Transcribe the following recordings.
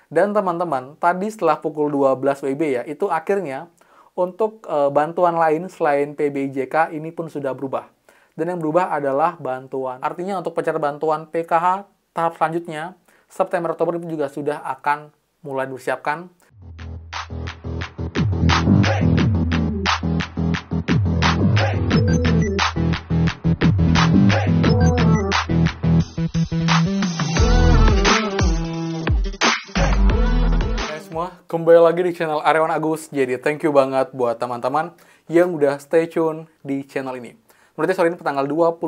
Dan teman-teman, tadi setelah pukul 12 WIB ya, itu akhirnya untuk bantuan lain selain PBIJK ini pun sudah berubah. Dan yang berubah adalah bantuan. Artinya untuk pencairan bantuan PKH tahap selanjutnya, September-Oktober itu juga sudah akan mulai disiapkan. Kembali lagi di channel Aryawan Agus. Jadi thank you banget buat teman-teman yang udah stay tune di channel ini. Berarti sore ini tanggal 28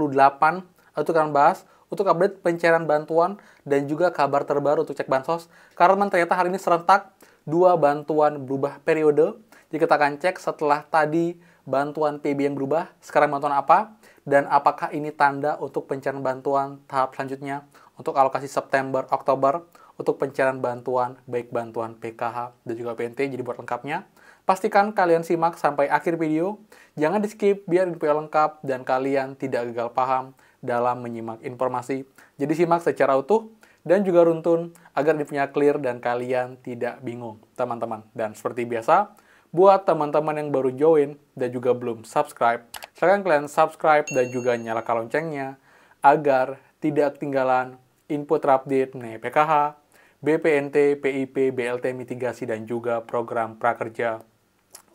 itu akan bahas untuk update pencairan bantuan dan juga kabar terbaru untuk cek bansos. Karena ternyata hari ini serentak 2 bantuan berubah periode. Jadi kita akan cek setelah tadi bantuan PB yang berubah, sekarang bantuan apa, dan apakah ini tanda untuk pencairan bantuan tahap selanjutnya untuk alokasi September, Oktober, untuk pencairan bantuan, baik bantuan PKH dan juga PNT. Jadi buat lengkapnya, pastikan kalian simak sampai akhir video. Jangan di skip biar info lengkap dan kalian tidak gagal paham dalam menyimak informasi. Jadi simak secara utuh dan juga runtun agar infonya clear dan kalian tidak bingung, teman-teman. Dan seperti biasa, buat teman-teman yang baru join dan juga belum subscribe, silakan kalian subscribe dan juga nyalakan loncengnya agar tidak ketinggalan info terupdate mengenai PKH, BPNT, PIP, BLT mitigasi, dan juga program prakerja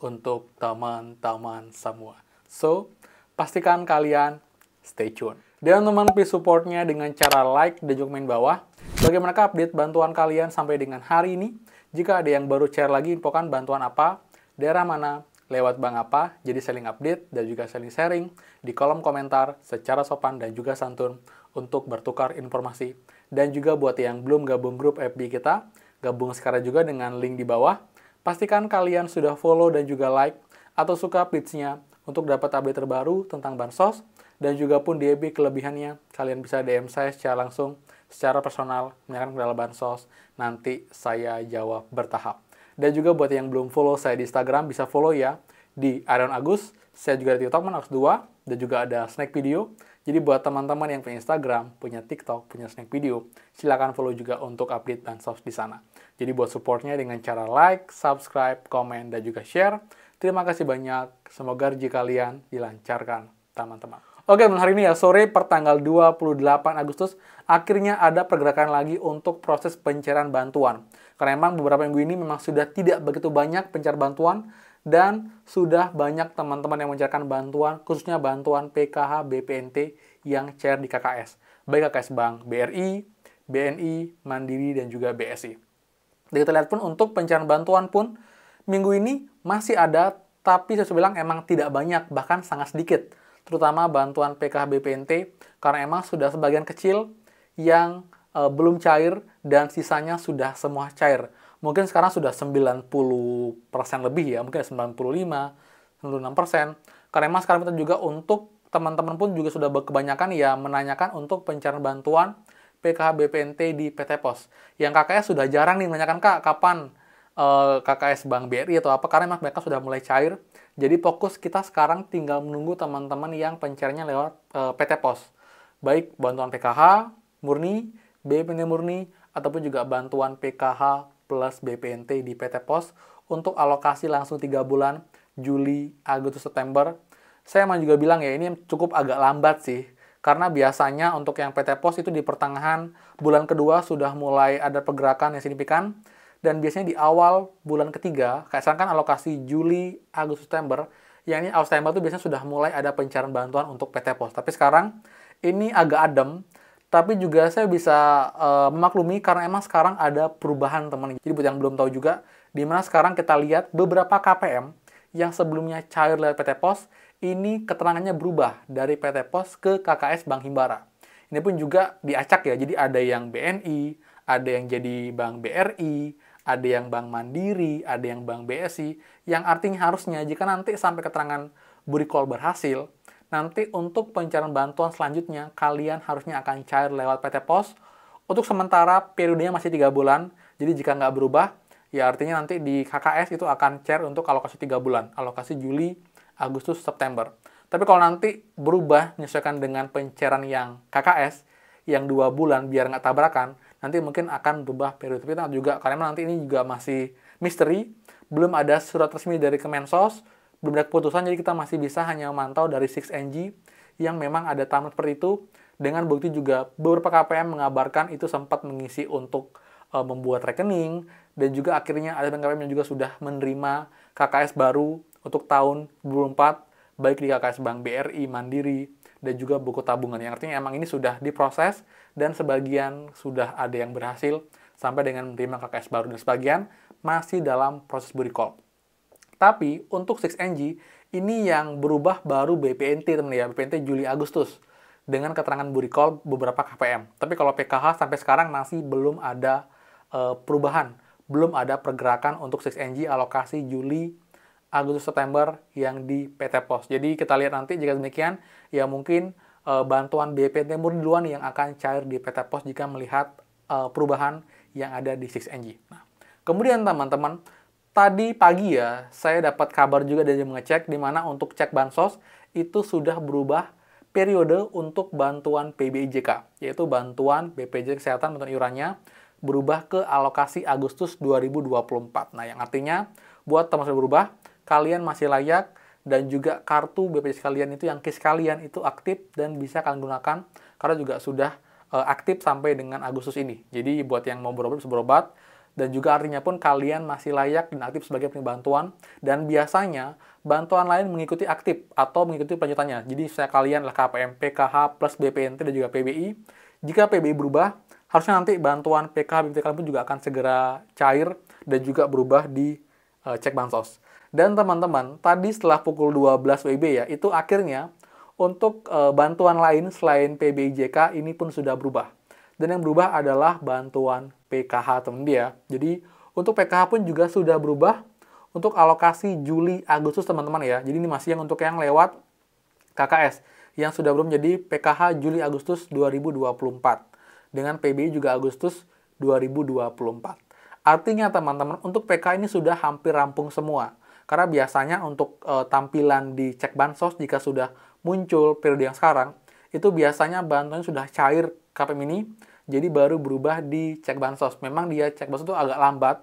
untuk teman-teman semua. So, pastikan kalian stay tune. Dan teman please supportnya dengan cara like dan juga komen bawah. Bagaimana update bantuan kalian sampai dengan hari ini? Jika ada yang baru share lagi, infokan bantuan apa, daerah mana, lewat bank apa, jadi saling update dan juga saling sharing di kolom komentar secara sopan dan juga santun untuk bertukar informasi. Dan juga buat yang belum gabung grup FB kita, gabung sekarang juga dengan link di bawah. Pastikan kalian sudah follow dan juga like atau suka updates-nya untuk dapat update terbaru tentang bansos. Dan juga pun di FB kelebihannya, kalian bisa DM saya secara langsung, secara personal, menanyakan kendala bansos. Nanti saya jawab bertahap. Dan juga buat yang belum follow saya di Instagram, bisa follow ya di Aryawan Agus. Saya juga di TikTok, Agus 2, dan juga ada snack video. Jadi buat teman-teman yang punya Instagram, punya TikTok, punya snack video, silakan follow juga untuk update bansos di sana. Jadi buat supportnya dengan cara like, subscribe, komen, dan juga share. Terima kasih banyak. Semoga rezeki kalian dilancarkan, teman-teman. Oke, hari ini ya, sore pertanggal 28 Agustus, akhirnya ada pergerakan lagi untuk proses pencairan bantuan. Karena memang beberapa minggu ini memang sudah tidak begitu banyak pencairan bantuan, dan sudah banyak teman-teman yang mencairkan bantuan, khususnya bantuan PKH, BPNT yang cair di KKS. Baik KKS Bank BRI, BNI, Mandiri, dan juga BSI. Dan kita lihat pun untuk pencairan bantuan pun, minggu ini masih ada, tapi saya bilang emang tidak banyak, bahkan sangat sedikit. Terutama bantuan PKH, BPNT, karena emang sudah sebagian kecil yang belum cair, dan sisanya sudah semua cair. Mungkin sekarang sudah 90% lebih ya, mungkin 95, 96%. Karena memang sekarang kita juga untuk teman-teman pun juga sudah kebanyakan ya menanyakan untuk pencairan bantuan PKH BPNT di PT Pos. Yang KKS sudah jarang nih menanyakan, Kak, kapan KKS Bank BRI atau apa, karena memang mereka sudah mulai cair. Jadi fokus kita sekarang tinggal menunggu teman-teman yang pencairannya lewat PT Pos. Baik bantuan PKH murni, BPNT murni, ataupun juga bantuan PKH plus BPNT di PT Pos untuk alokasi langsung 3 bulan, Juli, Agustus, September. Saya emang juga bilang ya, ini cukup agak lambat sih. Karena biasanya untuk yang PT Pos itu di pertengahan bulan kedua sudah mulai ada pergerakan yang signifikan. Dan biasanya di awal bulan ketiga, kayak sekarang kan alokasi Juli, Agustus, September, yang ini awal September itu biasanya sudah mulai ada pencairan bantuan untuk PT Pos. Tapi sekarang ini agak adem. Tapi juga saya bisa memaklumi karena emang sekarang ada perubahan, teman. Jadi buat yang belum tahu juga, di mana sekarang kita lihat beberapa KPM yang sebelumnya cair lewat PT Pos, ini keterangannya berubah dari PT Pos ke KKS Bank Himbara. Ini pun juga diacak ya, jadi ada yang BNI, ada yang jadi Bank BRI, ada yang Bank Mandiri, ada yang Bank BSI, yang artinya harusnya jika nanti sampai keterangan Bu Recall berhasil, nanti untuk pencairan bantuan selanjutnya, kalian harusnya akan cair lewat PT Pos. Untuk sementara, periodenya masih 3 bulan. Jadi jika nggak berubah, ya artinya nanti di KKS itu akan cair untuk alokasi 3 bulan. Alokasi Juli, Agustus, September. Tapi kalau nanti berubah, menyesuaikan dengan pencairan yang KKS, yang 2 bulan biar nggak tabrakan, nanti mungkin akan berubah periode. Tapi juga karena nanti ini juga masih misteri, belum ada surat resmi dari Kemensos, belum ada keputusan, jadi kita masih bisa hanya memantau dari 6NG yang memang ada tamat seperti itu. Dengan bukti juga beberapa KPM mengabarkan itu sempat mengisi untuk membuat rekening, dan juga akhirnya ada KPM yang juga sudah menerima KKS baru untuk tahun 2024, baik di KKS Bank BRI, Mandiri, dan juga buku tabungan. Yang artinya emang ini sudah diproses, dan sebagian sudah ada yang berhasil sampai dengan menerima KKS baru, dan sebagian masih dalam proses recall. Tapi untuk 6NG, ini yang berubah baru BPNT, teman ya, BPNT Juli Agustus, dengan keterangan recall beberapa KPM. Tapi kalau PKH sampai sekarang masih belum ada perubahan, belum ada pergerakan untuk 6NG alokasi Juli, Agustus, September yang di PT Pos. Jadi kita lihat nanti jika demikian, ya mungkin bantuan BPNT murni duluan yang akan cair di PT Pos jika melihat perubahan yang ada di 6NG. Nah, kemudian teman-teman, tadi pagi ya, saya dapat kabar juga dari mengecek di mana untuk cek bansos itu sudah berubah periode untuk bantuan PBIJK, yaitu bantuan BPJS Kesehatan, bantuan iurannya berubah ke alokasi Agustus 2024. Nah, yang artinya buat teman sudah berubah, kalian masih layak, dan juga kartu BPJS kalian itu yang KIS kalian itu aktif dan bisa kalian gunakan karena juga sudah aktif sampai dengan Agustus ini. Jadi buat yang mau berobat bisa berobat, dan juga artinya pun kalian masih layak dan aktif sebagai penerima bantuan, dan biasanya bantuan lain mengikuti aktif atau mengikuti pelanjutannya. Jadi saya kalian lah KPM, PKH plus BPNT dan juga PBI. Jika PBI berubah, harusnya nanti bantuan PKH BPNT kalian pun juga akan segera cair dan juga berubah di cek bansos. Dan teman-teman, tadi setelah pukul 12 WIB ya, itu akhirnya untuk bantuan lain selain PBIJK ini pun sudah berubah. Dan yang berubah adalah bantuan PKH, teman dia. Jadi untuk PKH pun juga sudah berubah untuk alokasi Juli Agustus, teman-teman ya. Jadi ini masih yang untuk yang lewat KKS yang sudah belum jadi PKH Juli Agustus 2024. Dengan PBI juga Agustus 2024. Artinya teman-teman, untuk PK ini sudah hampir rampung semua. Karena biasanya untuk tampilan di cek bansos jika sudah muncul periode yang sekarang, itu biasanya bantuan sudah cair KPM ini, jadi baru berubah di cek bansos. Memang dia cek bansos itu agak lambat,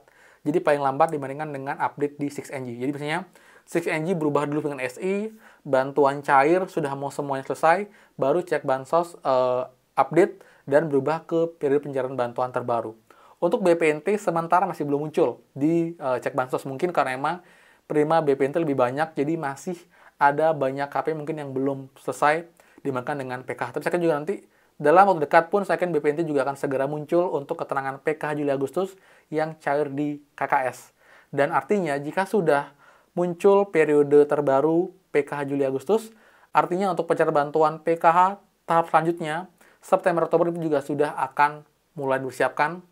jadi paling lambat dibandingkan dengan update di 6NG. Jadi biasanya 6NG berubah dulu dengan SI, bantuan cair sudah mau semuanya selesai, baru cek bansos update dan berubah ke periode pencairan bantuan terbaru. Untuk BPNT sementara masih belum muncul di cek bansos, mungkin karena emang penerima BPNT lebih banyak, jadi masih ada banyak KPM mungkin yang belum selesai dibandingkan dengan PKH. Tapi saya kan juga nanti dalam waktu dekat pun saya kan BPNT juga akan segera muncul untuk keterangan PKH Juli Agustus yang cair di KKS. Dan artinya jika sudah muncul periode terbaru PKH Juli Agustus, artinya untuk pencairan bantuan PKH tahap selanjutnya September Oktober itu juga sudah akan mulai disiapkan.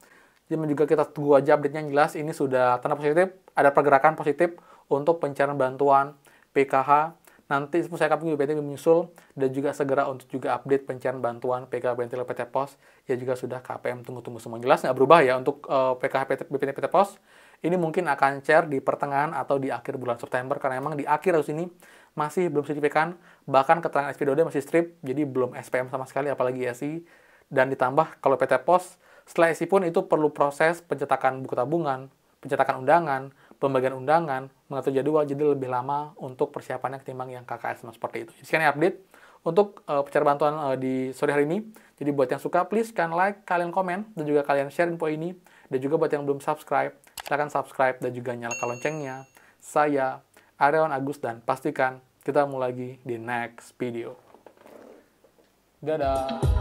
Jadi juga kita tunggu aja update-nya, yang jelas ini sudah tanda positif, ada pergerakan positif untuk pencairan bantuan PKH. Nanti saya akan BPNT menyusul, dan juga segera untuk juga update pencairan bantuan PKH BPNT PT Pos, ya juga sudah KPM tunggu-tunggu semua. Jelas nggak berubah ya untuk PKH BPNT PT Pos. Ini mungkin akan cair di pertengahan atau di akhir bulan September, karena memang di akhir harus ini masih belum signifikan, bahkan keterangan SPDOD masih strip, jadi belum SPM sama sekali, apalagi SI. Dan ditambah kalau PT Pos, setelah SI pun itu perlu proses pencetakan buku tabungan, pencetakan undangan, pembagian undangan, mengatur jadwal, jadi lebih lama untuk persiapannya ketimbang yang KKS seperti itu. Jadi sekian update untuk pencairan bantuan di sore hari ini. Jadi buat yang suka, please kalian like, kalian komen, dan juga kalian share info ini. Dan juga buat yang belum subscribe, silahkan subscribe dan juga nyalakan loncengnya. Saya Aryawan Agus, dan pastikan kita mulai lagi di next video. Dadah!